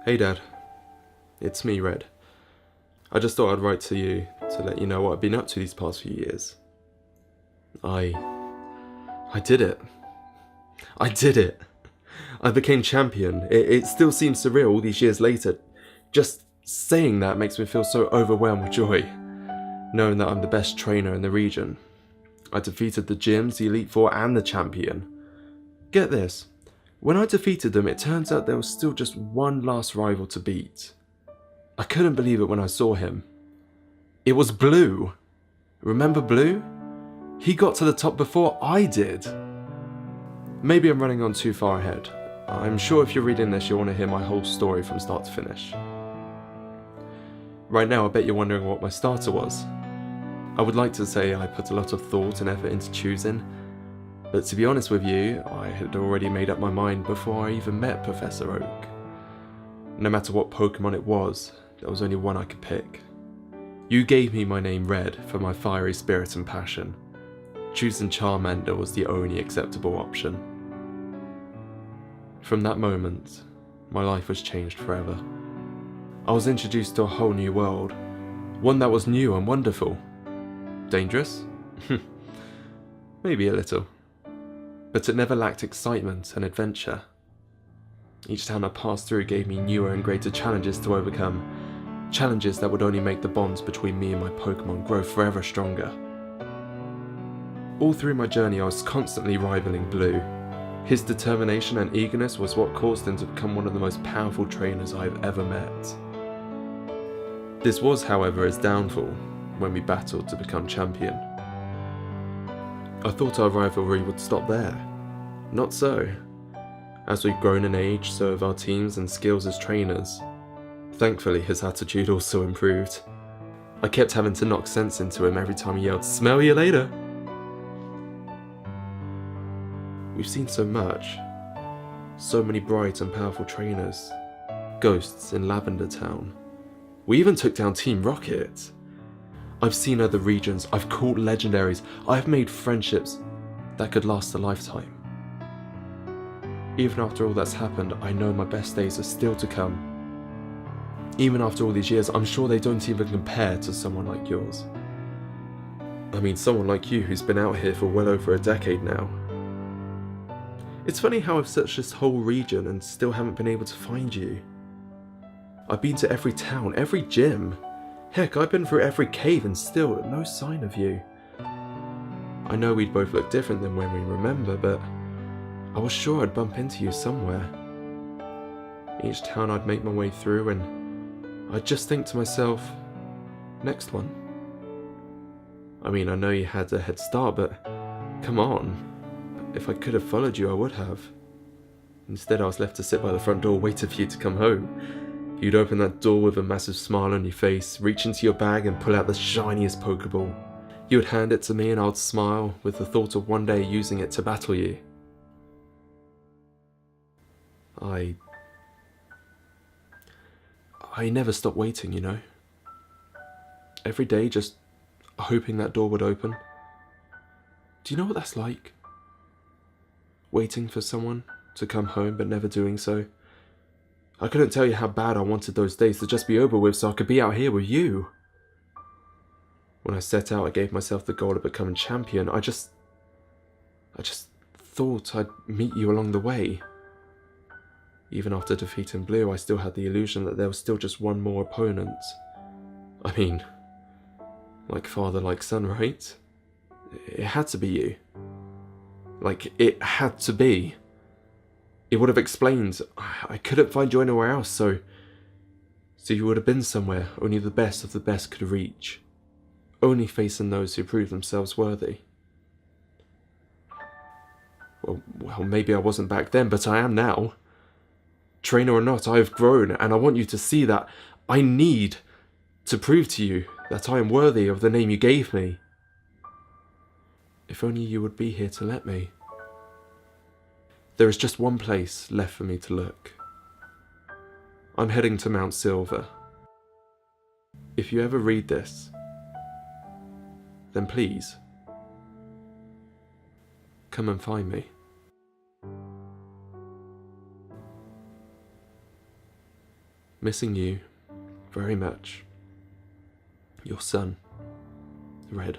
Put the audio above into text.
Hey Dad, it's me, Red. I just thought I'd write to you to let you know what I've been up to these past few years. I did it. I did it. I became champion. It still seems surreal all these years later. Just saying that makes me feel so overwhelmed with joy, knowing that I'm the best trainer in the region. I defeated the gyms, the Elite Four, and the champion. Get this. When I defeated them, it turns out there was still just one last rival to beat. I couldn't believe it when I saw him. It was Blue. Remember Blue? He got to the top before I did. Maybe I'm running on too far ahead. I'm sure if you're reading this, you'll want to hear my whole story from start to finish. Right now, I bet you're wondering what my starter was. I would like to say I put a lot of thought and effort into choosing, but to be honest with you, I had already made up my mind before I even met Professor Oak. No matter what Pokemon it was, there was only one I could pick. You gave me my name Red for my fiery spirit and passion. Choosing Charmander was the only acceptable option. From that moment, my life was changed forever. I was introduced to a whole new world, one that was new and wonderful. Dangerous? Maybe a little. But it never lacked excitement and adventure. Each town I passed through gave me newer and greater challenges to overcome, challenges that would only make the bonds between me and my Pokemon grow forever stronger. All through my journey I was constantly rivaling Blue. His determination and eagerness was what caused him to become one of the most powerful trainers I've ever met. This was, however, his downfall when we battled to become champion. I thought our rivalry would stop there. Not so. As we've grown in age, so have our teams and skills as trainers. Thankfully, his attitude also improved. I kept having to knock sense into him every time he yelled, "Smell you later!" We've seen so much. So many bright and powerful trainers. Ghosts in Lavender Town. We even took down Team Rocket. I've seen other regions, I've caught legendaries, I've made friendships that could last a lifetime. Even after all that's happened, I know my best days are still to come. Even after all these years, I'm sure they don't even compare to someone like yours. I mean, someone like you who's been out here for well over a decade now. It's funny how I've searched this whole region and still haven't been able to find you. I've been to every town, every gym. Heck, I've been through every cave and still no sign of you. I know we'd both look different than when we remember, but I was sure I'd bump into you somewhere. Each town I'd make my way through and I'd just think to myself, next one. I mean, I know you had a head start, but come on. If I could have followed you, I would have. Instead, I was left to sit by the front door waiting for you to come home. You'd open that door with a massive smile on your face, reach into your bag and pull out the shiniest Pokeball. You would hand it to me and I'd smile with the thought of one day using it to battle you. I never stopped waiting, you know. Every day just hoping that door would open. Do you know what that's like? Waiting for someone to come home but never doing so. I couldn't tell you how bad I wanted those days to just be over with so I could be out here with you. When I set out, I gave myself the goal of becoming champion. I just thought I'd meet you along the way. Even after defeating Blue, I still had the illusion that there was still just one more opponent. I mean, like father, like son, right? It had to be you. Like, it had to be. It would have explained I couldn't find you anywhere else, so you would have been somewhere only the best of the best could reach. Only facing those who proved themselves worthy. Well, maybe I wasn't back then, but I am now. Trainer or not, I have grown, and I want you to see that I need to prove to you that I am worthy of the name you gave me. If only you would be here to let me. There is just one place left for me to look. I'm heading to Mount Silver. If you ever read this, then please, come and find me. Missing you very much. Your son, Red.